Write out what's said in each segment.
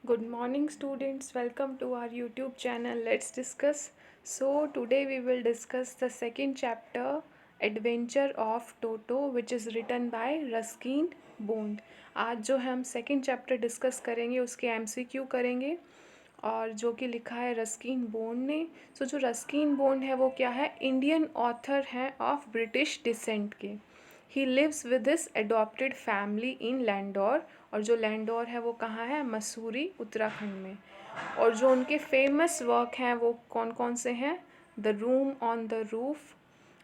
Good morning, students. Welcome to our YouTube channel. Let's discuss. So, today we will discuss the second chapter, Adventure of Toto, which is written by Ruskin Bond. आज जो हम second chapter discuss करेंगे उसके MCQ करेंगे और जो कि लिखा है रस्किन बोंड ने। सो जो रस्किन बोंड है वो क्या है, इंडियन ऑथर हैं ऑफ ब्रिटिश डिसेंट के। He lives with his adopted family in Landour, और जो लैंडोर है वो कहाँ है, मसूरी उत्तराखंड में। और जो उनके फेमस वर्क हैं वो कौन कौन से हैं, the room on the roof,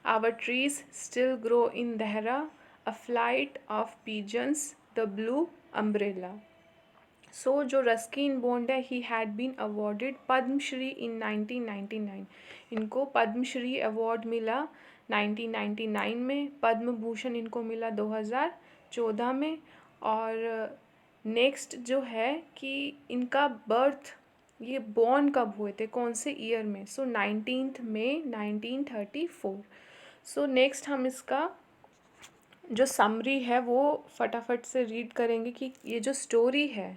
our trees still grow in Dehra, a flight of pigeons, the blue umbrella. So जो रस्किन बॉन्ड है, he had been awarded Padma Shri in 1999। इनको पद्मश्री अवार्ड मिला 1999 में, पद्म भूषण इनको मिला 2014 में। और नेक्स्ट जो है कि इनका बर्थ, ये बॉर्न कब हुए थे, कौन से ईयर में, सो 19 मई 1934। सो नेक्स्ट हम इसका जो समरी है वो फटाफट से रीड करेंगे कि ये जो स्टोरी है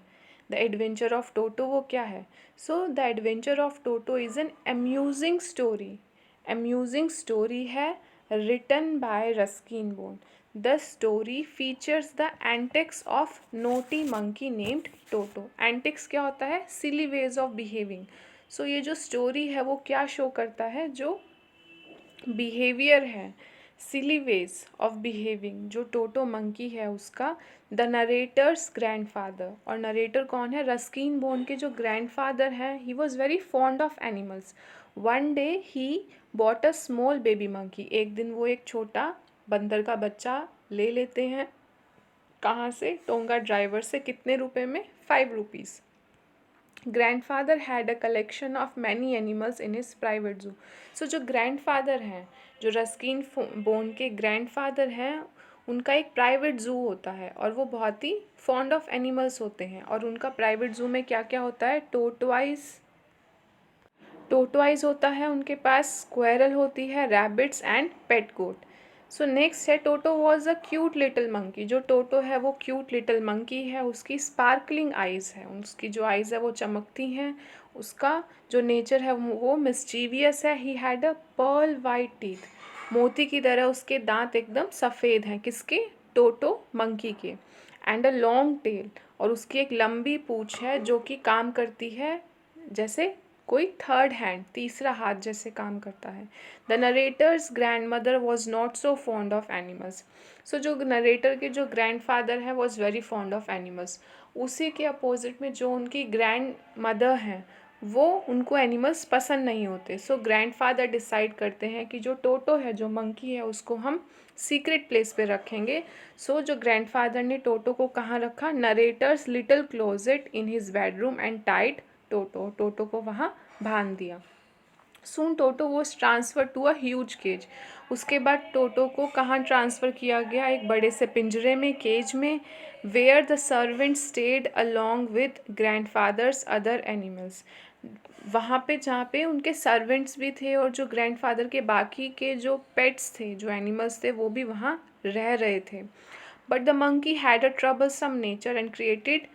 द एडवेंचर ऑफ टोटो वो क्या है। So the adventure of Toto is an amusing story, amusing story है written by Ruskin Bond. The story features the antics of naughty monkey named Toto. Antics क्या होता है, silly ways of behaving. So ये जो story है वो क्या show करता है, जो बिहेवियर है, सिली वेज ऑफ बिहेविंग जो टोटो मंकी है उसका। द नरेटर्स ग्रैंडफादर, और नरेटर कौन है, रस्किन बॉन्ड के जो ग्रैंडफादर हैं, he was very fond of animals. One day he bought a small baby monkey, एक दिन वो एक छोटा बंदर का बच्चा ले लेते हैं, कहाँ से, टोंगा ड्राइवर से। कितने रुपए में, 5 rupees. Grandfather had a collection of many animals in his private जू। सो जो ग्रैंडफादर हैं, जो रस्किन बोन के ग्रैंडफादर हैं, उनका एक प्राइवेट ज़ू होता है और वो बहुत ही फॉन्ड ऑफ एनिमल्स होते हैं। और उनका प्राइवेट ज़ू में क्या क्या होता है, टोटवाइज होता है उनके पास, स्क्वेरल होती है, rabbits and pet goat. So next है, Toto was a cute little monkey. जो टोटो है वो क्यूट लिटिल मंकी है, उसकी स्पार्कलिंग आइज़ है, उसकी जो आइज़ है वो चमकती हैं। उसका जो नेचर है वो मिस्चीवियस है। He had a pearl white teeth, मोती की तरह उसके दांत एकदम सफ़ेद हैं, किसके, टोटो मंकी के। एंड अ लॉन्ग टेल, और उसकी एक लंबी पूँछ है जो कि काम करती है जैसे कोई थर्ड हैंड, तीसरा हाथ जैसे काम करता है। The narrator's grandmother was not so fond of animals. So जो नरेटर के जो ग्रैंड फादर हैं was very fond of animals. उसी के अपोजिट में जो उनकी ग्रैंड मदर हैं वो, उनको एनिमल्स पसंद नहीं होते। सो ग्रैंड फादर डिसाइड करते हैं कि जो टोटो है, जो मंकी है, उसको हम सीक्रेट प्लेस पे रखेंगे। सो जो ग्रैंड फादर ने टोटो को कहाँ रखा, narrator's little closet in his bedroom and tied Toto को वहाँ बांध दिया। Soon Toto was transfer to a huge cage. उसके बाद टोटो को कहाँ ट्रांसफ़र किया गया, एक बड़े से पिंजरे में, केज में। Where the servant stayed along with grandfather's other animals, वहाँ पे जहाँ पे उनके सर्वेंट्स भी थे और जो ग्रैंडफादर के बाकी के जो पेट्स थे, जो एनिमल्स थे, वो भी वहाँ रह रहे थे। But the monkey had a troublesome nature and created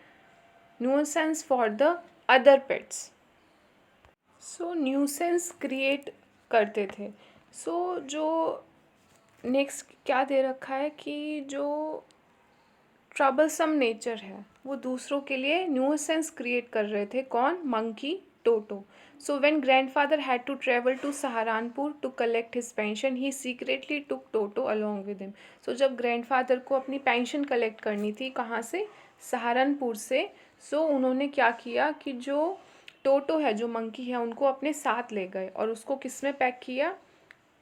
nuisance for the other pets. So nuisance create करते थे। सो जो नेक्स्ट क्या दे रखा है कि जो ट्रबलसम नेचर है वो दूसरों के लिए न्यूसेंस क्रिएट कर रहे थे, कौन, monkey, Toto. So when grandfather had to travel to Saharanpur to collect his pension, he secretly took Toto along with him. So जब ग्रैंडफादर को अपनी पेंशन कलेक्ट करनी थी, कहाँ से, सहारनपुर से। सो उन्होंने क्या किया कि जो टोटो है, जो मंकी है, उनको अपने साथ ले गए और उसको किस में पैक किया,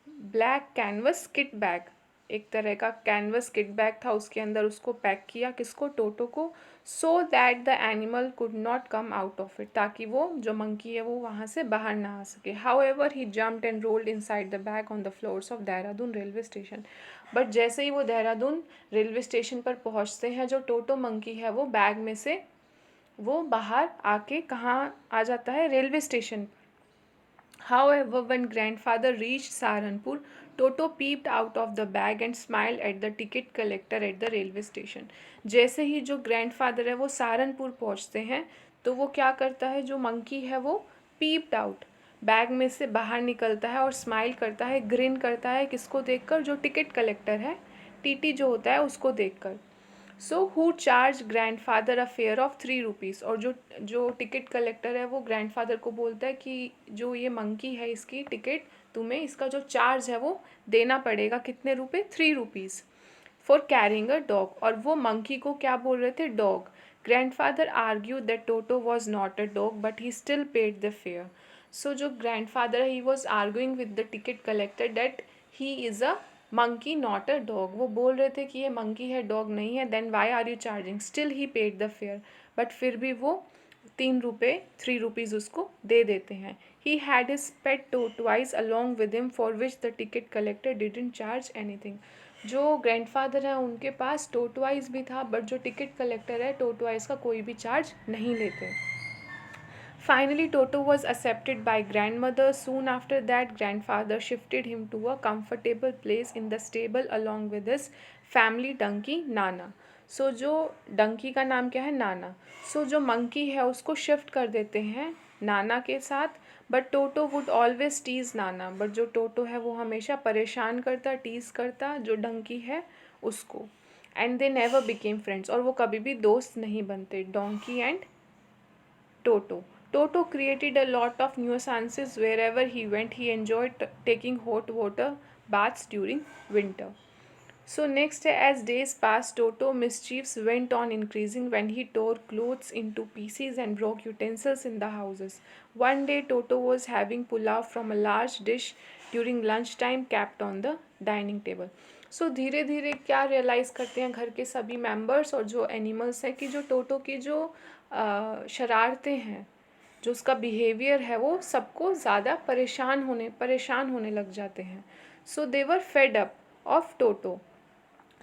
ब्लैक कैनवस किट बैग, एक तरह का कैनवस किट बैग था, उसके अंदर उसको पैक किया, किसको, टोटो को। So that the animal could not come out of it, ताकि वो जो मंकी है वो वहाँ से बाहर ना आ सके। How ever he jumped and rolled in side the bag on the floors of Dehradun railway station. But जैसे ही वो देहरादून रेलवे स्टेशन पर पहुँचते हैं, जो टोटो मंकी है वो बैग में से वो बाहर आके कहाँ आ जाता है, railway station. However, when grandfather reached Saharanpur, Toto peeped out of the bag and smiled at the ticket collector at the railway station. जैसे ही जो ग्रैंडफादर है वो सहारनपुर पहुंचते हैं तो वो क्या करता है, जो मंकी है वो पीप्ड आउट, बैग में से बाहर निकलता है और स्माइल करता है, ग्रिन करता है, किसको देखकर, जो टिकट कलेक्टर है, टीटी जो होता है उसको देखकर। So who charge grandfather a fair of 3 rupees, और जो जो टिकट कलेक्टर है वो ग्रैंडफादर को बोलता है कि जो ये मंकी है इसकी टिकट, तुम्हें इसका जो चार्ज है वो देना पड़ेगा, कितने रुपए, 3 rupees for carrying a dog. और वो मंकी को क्या बोल रहे थे, dog. Grandfather argue that Toto was not a dog but he still paid the fare. So जो ग्रैंडफादर है he was arguing with the ticket collector that he is a monkey not a dog. वो बोल रहे थे कि ये monkey है, dog नहीं है। Then why are you charging, still he paid the fare, but फिर भी वो 3 रुपये, 3 रुपीज़ उसको दे देते हैं। He had his pet tortoise along with him for which the ticket collector didn't charge anything. जो ग्रैंडफादर हैं उनके पास टॉर्टोइज भी था, बट जो टिकट कलेक्टर है टॉर्टोइज का कोई भी चार्ज नहीं लेते। Finally, Toto was accepted by grandmother. Soon after that, grandfather shifted him to a comfortable place in the stable along with his family donkey Nana. So जो डंकी का नाम क्या है, नाना। जो मंकी है उसको शिफ्ट कर देते हैं नाना के साथ, but Toto would always tease नाना। बट जो टोटो है वो हमेशा परेशान करता, टीज करता जो डंकी है उसको। And they never became friends, और वो कभी भी दोस्त नहीं बनते, donkey and Toto. Toto created a lot of nuisances wherever he went. He enjoyed taking hot water baths during winter. So next, as days passed, Toto mischiefs went on increasing when he tore clothes into pieces and broke utensils in the houses. One day, Toto was having pulao from a large dish during lunchtime kept on the dining table. सो धीरे धीरे क्या realise करते हैं घर के सभी members और जो एनिमल्स हैं कि जो टोटो की जो शरारतें हैं, जो उसका बिहेवियर है वो सबको ज़्यादा परेशान होने लग जाते हैं। So they were fed up of Toto.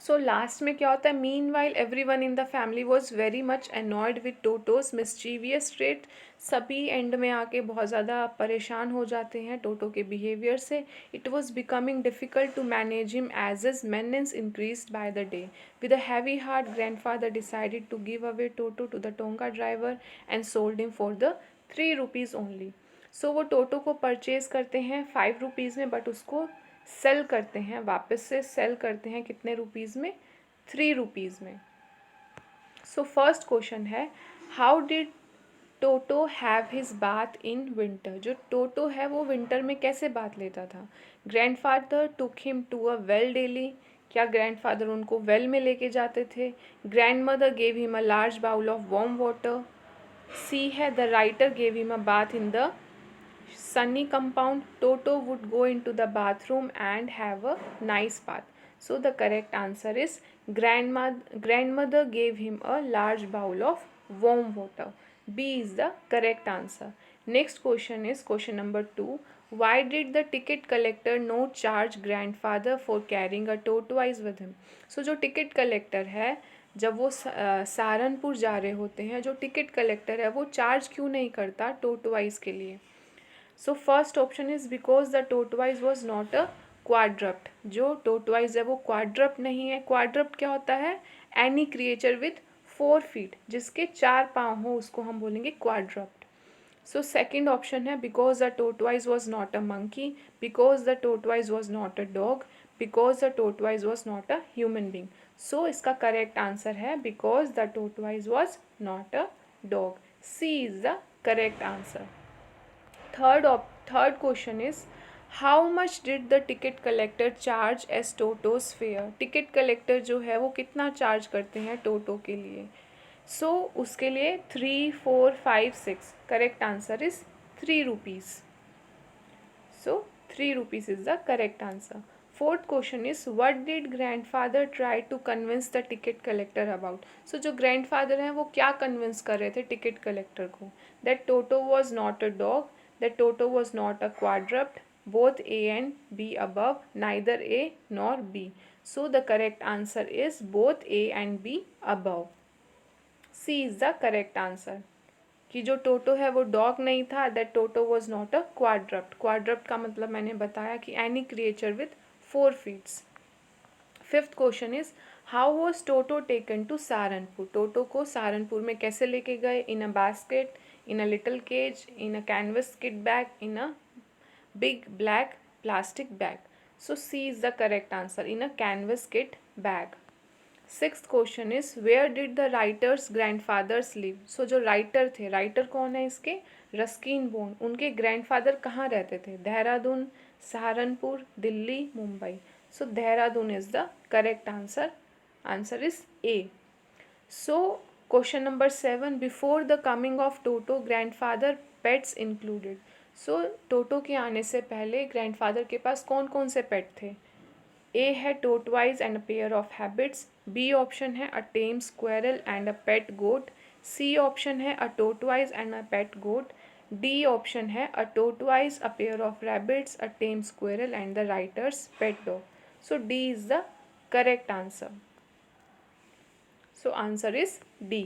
So last में क्या होता है, meanwhile everyone in the family was very much annoyed with Toto's mischievous trait. सभी एंड में आके बहुत ज़्यादा परेशान हो जाते हैं टोटो के बिहेवियर से। It was becoming difficult to manage him as is menace increase by the day. With a heavy heart grandfather decided to give away Toto to the tonga driver and sold him for the 3 rupees only. So वो Toto को purchase करते हैं 5 rupees में, but उसको cell करते हैं, वापस से सेल करते हैं कितने रुपीज़ में, 3 रुपीज़ में। सो फर्स्ट क्वेश्चन है, how did toto have his bath in winter. जो टोटो है वो विंटर में कैसे बाथ लेता था। Grandfather took him to a well daily. क्या ग्रैंडफादर उनको वेल में लेके जाते थे। Grandmother gave him a large bowl of warm water. C है, the writer gave him a bath in the sunny compound. Toto would go into the bathroom and have a nice bath. So the correct answer is grandmother gave him a large bowl of warm water. B is the correct answer. Next question is question number 2. Why did the ticket collector not charge grandfather for carrying a tortoise with him? So जो ticket collector है, जब वो सहारनपुर जा रहे होते हैं, जो ticket collector है वो चार्ज क्यों नहीं करता टोटवाइज के लिए। So first option is because the tortoise was not a quadruped. जो टोटवाइज है वो क्वाड्रप्ट नहीं है। क्वाड्रप्ट क्या होता है, एनी क्रिएचर विथ 4 फीट, जिसके 4 पाँव हो उसको हम बोलेंगे क्वाड्रप्ट। सो सेकेंड ऑप्शन है because the tortoise was not a monkey, because the tortoise was not a dog, because the tortoise was not a human being. So इसका correct answer है because the tortoise was not a dog. C is the correct answer. Third question is, how much did the ticket collector charge as Toto's fare? Ticket collector जो है वो कितना charge करते हैं टोटो के लिए। उसके लिए 3, 4, 5, 6। Correct answer is 3 rupees. 3 rupees is the correct answer. Fourth question is, what did grandfather try to convince the ticket collector about? जो grandfather हैं वो क्या convince कर रहे थे ticket collector को, that Toto was not a dog, that Toto was not a quadruped, both A and B above, neither A nor B. So the correct answer is both A and B above. C is the correct answer. कि जो Toto है वो dog नहीं था, that Toto was not a quadruped. Quadruped का मतलब मैंने बताया कि any creature with 4 feets. Fifth question is how was Toto taken to Saharanpur. Toto को सहारनपुर में कैसे लेके गए? In a basket, in a little cage, in a canvas kit bag, in a big black plastic bag. So C is the correct answer, in a canvas kit bag. Sixth question is where did the writer's grandfathers live? So जो writer थे, writer कौन है इसके? Ruskin bond. उनके grandfather कहाँ रहते थे? Dehradun, Saharanpur, Delhi, Mumbai. So Dehradun is the correct answer. Answer is A. So question number 7, before the coming of Toto, grandfather pets included. So टोटो के आने से पहले ग्रैंडफादर के पास कौन कौन से पेट थे? ए है tortoise and a pair of rabbits, B option है a tame squirrel and a pet goat, C option है a tortoise and a pet goat, D option है a tortoise, a pair of rabbits, a tame squirrel and the writer's pet dog. So D is the correct answer. So answer is D.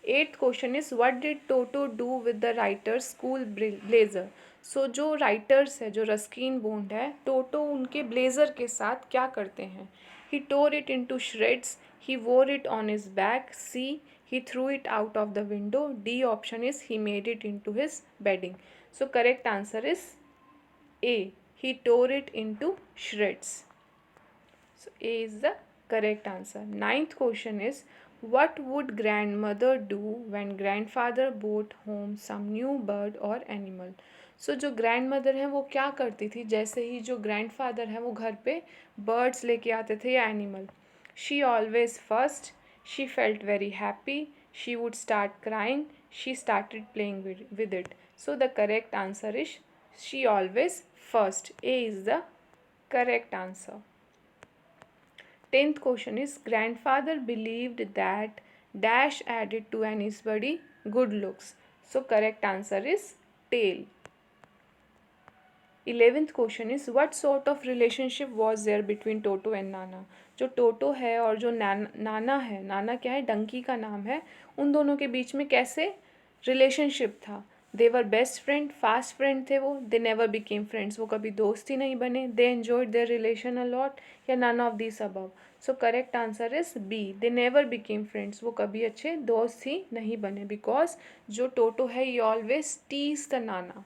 Eighth question is what did Toto do with the writer's school blazer? So जो writers है, जो Ruskin Bond है, टोटो उनके blazer के साथ क्या करते हैं? He tore it into shreds. He wore it on his back. C. He threw it out of the window. D option is he made it into his bedding. So correct answer is A. He tore it into shreds. So A is the correct answer. Ninth question is what would grandmother do when grandfather brought home some new bird or animal? So जो grandmother है वो क्या करती थी जैसे ही जो grandfather है वो घर पे birds लेके आते थे या animal? She always fussed. She felt very happy. She would start crying. She started playing with it. So the correct answer is she always fussed. A is the correct answer. 10th question is grandfather believed that dash added to anybody good looks. So correct answer is tail. 11th question is what sort of relationship was there between Toto and Nana? जो Toto है और जो नाना है, नाना क्या है? डंकी का नाम है. उन दोनों के बीच में कैसे रिलेशनशिप था? They were best friend, fast friend थे वो, दे नेवर बिकेम फ्रेंड्स, वो कभी दोस्त ही नहीं बने, they enjoyed their relation a lot, या none of this above. So correct answer is B, they never became friends, वो कभी अच्छे दोस्त ही नहीं बने, बिकॉज जो टोटो है ये ऑलवेज टीज द नाना.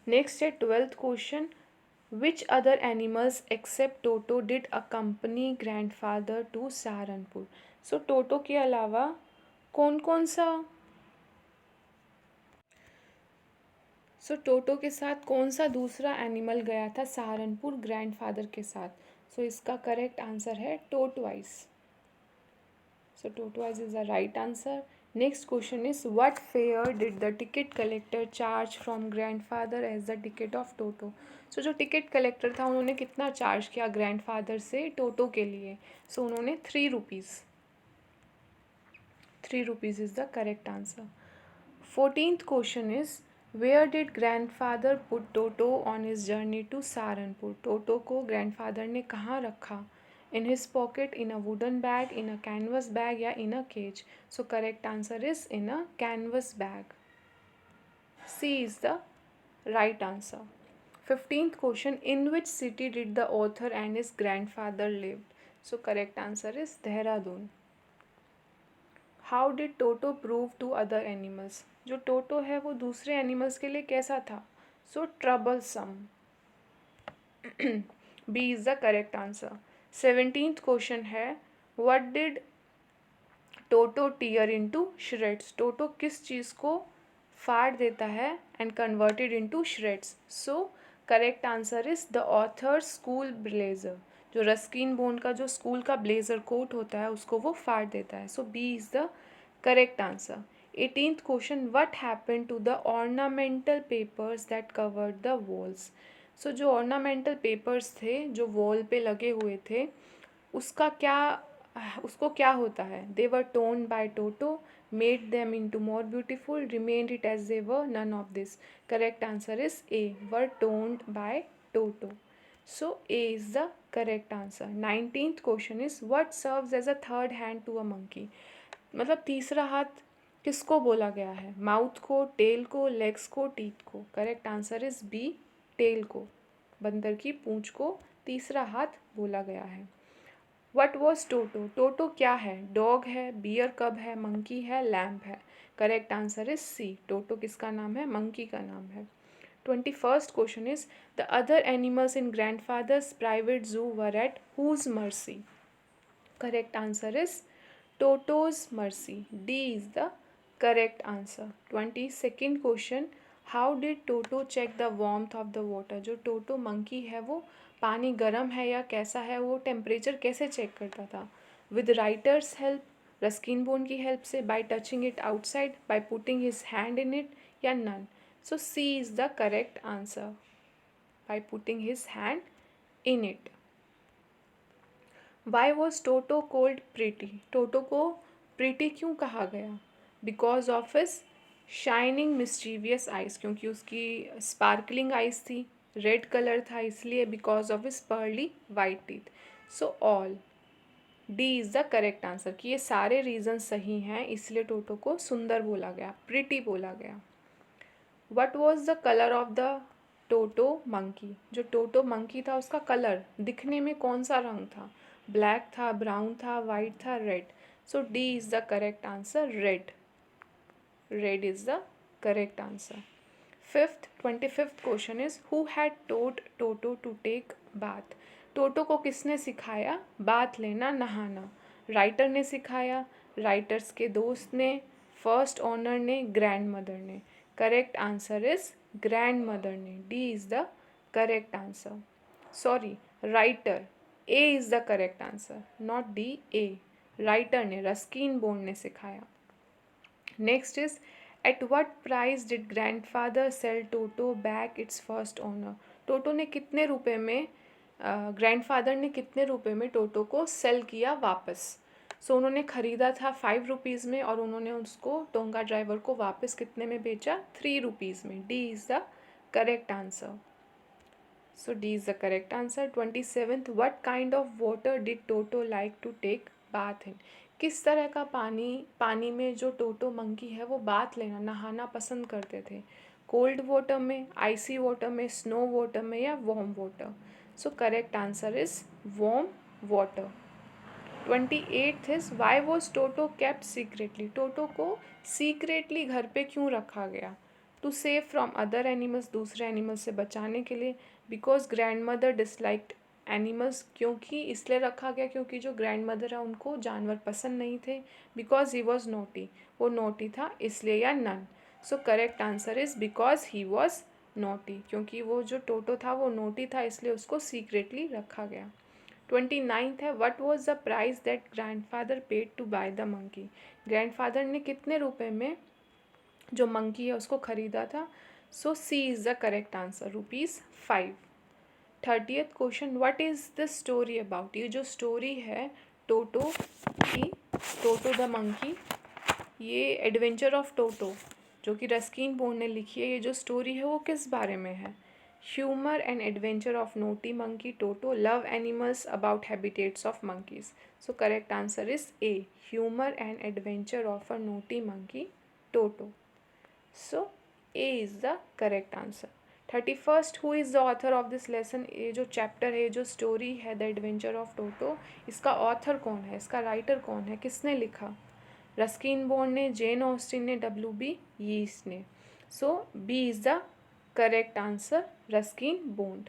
नेक्स्ट है 12th question which other animals except Toto did accompany grandfather to Saharanpur. So Toto के अलावा कौन कौन सा टोटो के साथ कौन सा दूसरा एनिमल गया था सहारनपुर ग्रैंडफादर के साथ? इसका करेक्ट आंसर है tortoise. Tortoise is the right answer. Next question is what fare did the ticket collector charge from grandfather as the ticket of Toto. जो टिकट कलेक्टर था उन्होंने कितना चार्ज किया ग्रैंडफादर से टोटो के लिए? उन्होंने 3 rupees. 3 rupees is the correct answer. 14th question is where did grandfather put Toto on his journey to Saharanpur? टोटो को ग्रैंडफादर ने कहाँ रखा? In his pocket, in a wooden bag, in a canvas bag या in a cage? So correct answer is in a canvas bag. C is the right answer. 15th question in which city did the author and his grandfather lived? So correct answer is Dehradun. How did Toto prove to other animals. जो Toto है वो दूसरे animals के लिए कैसा था? Troublesome. B is the correct answer. 17th question है what did Toto tear into shreds. Toto किस चीज़ को फाड़ देता है and converted into shreds? Correct answer is the author school blazer. जो रस्किन बोन का जो स्कूल का ब्लेजर कोट होता है उसको वो फाड़ देता है. B is the correct answer. 18th question what happen to the ornamental papers that covered the walls. जो ऑर्नामेंटल पेपर्स थे जो वॉल पे लगे हुए थे उसको क्या होता है? They were torn by Toto, made them into more beautiful, remained it as they were, none of this. Correct answer is A, were टोन्ड by Toto. A is the correct answer. 19th question is what serves as a third hand to a monkey. मतलब तीसरा हाथ किसको बोला गया है? Mouth को, tell को, लेग्स को, टीथ को? Correct answer is B, tail को। बंदर की पूंछ को तीसरा हाथ बोला गया है। वट वॉज टोटो? टोटो क्या है? डॉग है, बियर कब है, मंकी है, लैम्प है? Correct answer is C, Toto किसका नाम है? मंकी का नाम है। 21st question is the other animals in grandfather's private zoo were at whose mercy? Correct answer is Toto's mercy. D is the correct answer. 22nd question. How did Toto check the warmth of the water? जो टोटो monkey है वो पानी गर्म है या कैसा है वो टेम्परेचर कैसे चेक करता था? With writer's help, Ruskin Bond की हेल्प से, by touching it outside, by putting his hand in it, या none? So C is the correct answer, by putting his hand in it. Why was Toto called pretty? Toto को pretty क्यों कहा गया? Because of his shining mischievous eyes, क्योंकि उसकी sparkling eyes थी, red colour था इसलिए, because of his pearly white teeth. So all, D is the correct answer, कि ये सारे रीज़न सही हैं इसलिए टोटो को सुंदर बोला गया, प्रीटी बोला गया। What was the colour of the toto monkey? जो टोटो मंकी था उसका कलर दिखने में कौन सा रंग था? ब्लैक था, ब्राउन था, वाइट था, red? So D is the correct answer, red. Red is the correct answer. 25th question is who had taught Toto to take bath? Toto को किसने सिखाया बाथ लेना, नहाना? राइटर ने सिखाया, राइटर्स के दोस्त ने, फर्स्ट ऑनर ने, ग्रैंड मदर ने? Correct answer is grandmother ने। D is the correct answer. Sorry, writer, A is the correct answer, not D, A. Writer ने, रस्किन बोन ने सिखाया। Next is at what price did grandfather sell Toto back its first owner? Toto ने कितने रुपए में, grandfather ने कितने रुपए में टोटो को सेल किया वापस? सो उन्होंने ख़रीदा था 5 रुपीज़ में और उन्होंने उसको टोंगा ड्राइवर को वापस कितने में बेचा? 3 रुपीज़ में। D is the correct answer. So D is the correct answer. 27th, what kind of water did Toto like to take bath in? किस तरह का पानी में जो टोटो मंकी है वो बाथ लेना, नहाना पसंद करते थे? कोल्ड वाटर में, आइसी वाटर में, स्नो वाटर में, या warm water? So correct answer is warm water. 28th is why was Toto kept secretly? Toto को सीक्रेटली घर पे क्यों रखा गया? To save from other animals, दूसरे एनिमल्स से बचाने के लिए, because grandmother disliked animals, क्योंकि इसलिए रखा गया क्योंकि जो ग्रैंड मदर है उनको जानवर पसंद नहीं थे, बिकॉज ही वॉज नोटी, वो नोटी था इसलिए, या none? So correct answer is because he was naughty, क्योंकि वो जो टोटो था वो नोटी था इसलिए उसको सीक्रेटली रखा गया। 29th है what was the price that grandfather paid to buy the monkey? Grandfather ने कितने रुपए में जो मंकी है उसको खरीदा था? So C is the correct answer, ₹5। 30th question, what is the story about? ये जो स्टोरी है टोटो की, टोटो द मंकी, ये एडवेंचर ऑफ टोटो जो कि रस्किन बोन ने लिखी है, ये जो स्टोरी है वो किस बारे में है? Humour and adventure of naughty monkey toto, love animals, about habitats of monkeys? So correct answer is A, humour and adventure of a naughty monkey Toto. So A is the correct answer. 31st, who is the author of this lesson? ये जो chapter है, जो story है the adventure of टोटो, इसका author कौन है, इसका writer कौन है, किसने लिखा? रस्किन बोन ने, जेन ऑस्टिन ने, W.B. यीट्स ने? So B is the correct answer, Ruskin Bond.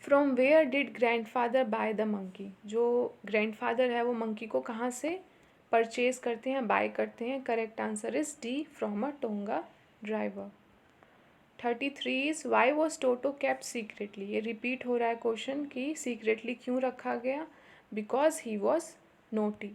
From where did grandfather buy the monkey? जो ग्रैंडफादर है वो मंकी को कहाँ से परचेज करते हैं, बाय करते हैं? Correct answer is D, from a tonga driver. 33 is why was Toto kept secretly? ये रिपीट हो रहा है क्वेश्चन कि सीक्रेटली क्यों रखा गया? Because he was naughty.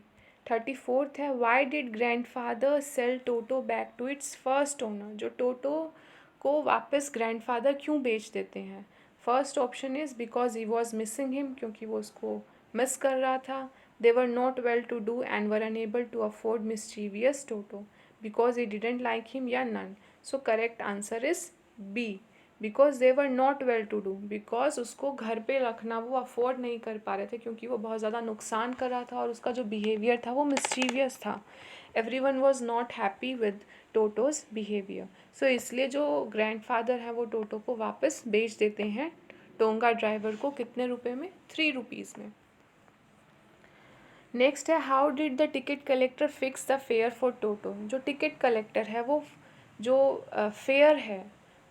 34th है why did grandfather sell Toto back to its first owner? जो टोटो को वापस ग्रैंडफादर क्यों बेच देते हैं? First option is because he was missing him, क्योंकि वो उसको मिस कर रहा था। They were not well to do and were unable to afford mischievous Toto, because he didn't like him, या none? So correct answer is B, because they were not well to do, because उसको घर पे रखना वो afford नहीं कर पा रहे थे क्योंकि वो बहुत ज़्यादा नुकसान कर रहा था और उसका जो बिहेवियर था वो मिस्चीवियस था. Everyone was not happy with Toto's behaviour. So इसलिए जो ग्रैंडफादर है वो टोटो को वापस बेच देते हैं टोंगा ड्राइवर को. कितने रुपए में? 3 रुपीज़ में. नेक्स्ट है how did the ticket collector fix the fair for Toto. जो टिकट कलेक्टर है वो जो फेयर है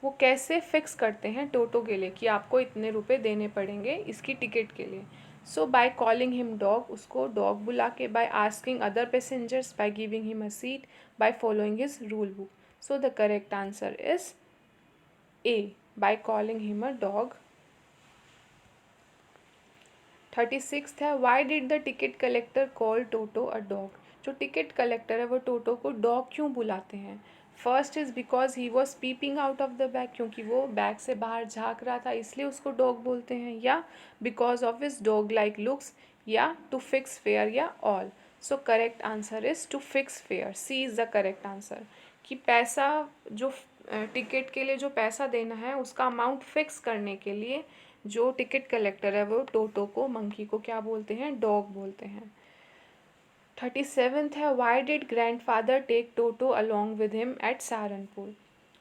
वो कैसे फिक्स करते हैं टोटो के लिए कि आपको इतने रुपए देने पड़ेंगे इसकी टिकट के लिए. So by calling him dog, उसको डॉग बुला के, by asking other passengers, by giving him a seat, by following his rule book. So the correct answer is A, by calling him a dog. 36 है why did the ticket collector call Toto a dog. जो ticket collector है वो Toto को dog क्यों बुलाते हैं? First is because he was peeping out of the bag, क्योंकि वो बैग से बाहर झाँक रहा था इसलिए उसको डॉग बोलते हैं, या because of his dog like looks, या टू फिक्स फेयर, या all. So correct answer is to fix fare. C is the correct answer. कि पैसा जो टिकट के लिए जो पैसा देना है उसका अमाउंट फिक्स करने के लिए जो टिकट कलेक्टर है वो टोटो को, मंकी को क्या बोलते हैं? डॉग बोलते हैं. 37th है why did grandfather take Toto along with him at Saharanpur.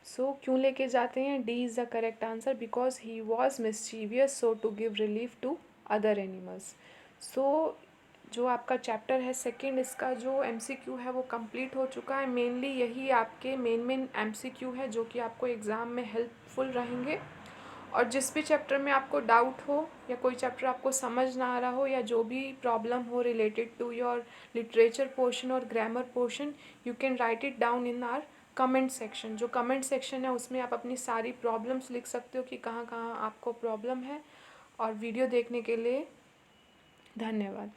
So क्यों लेके जाते हैं? D is the correct answer. Because he was mischievous, so to give relief to other animals. So जो आपका चैप्टर है सेकंड, इसका जो एमसीक्यू है वो कंप्लीट हो चुका है. मेनली यही आपके मेन एमसीक्यू है जो कि आपको एग्ज़ाम में हेल्पफुल रहेंगे. और जिस भी चैप्टर में आपको डाउट हो या कोई चैप्टर आपको समझ ना आ रहा हो या जो भी प्रॉब्लम हो related to your literature portion और grammar portion, you can write it down in our comment section. जो कमेंट सेक्शन है उसमें आप अपनी सारी प्रॉब्लम्स लिख सकते हो कि कहाँ कहाँ आपको प्रॉब्लम है. और वीडियो देखने के लिए धन्यवाद.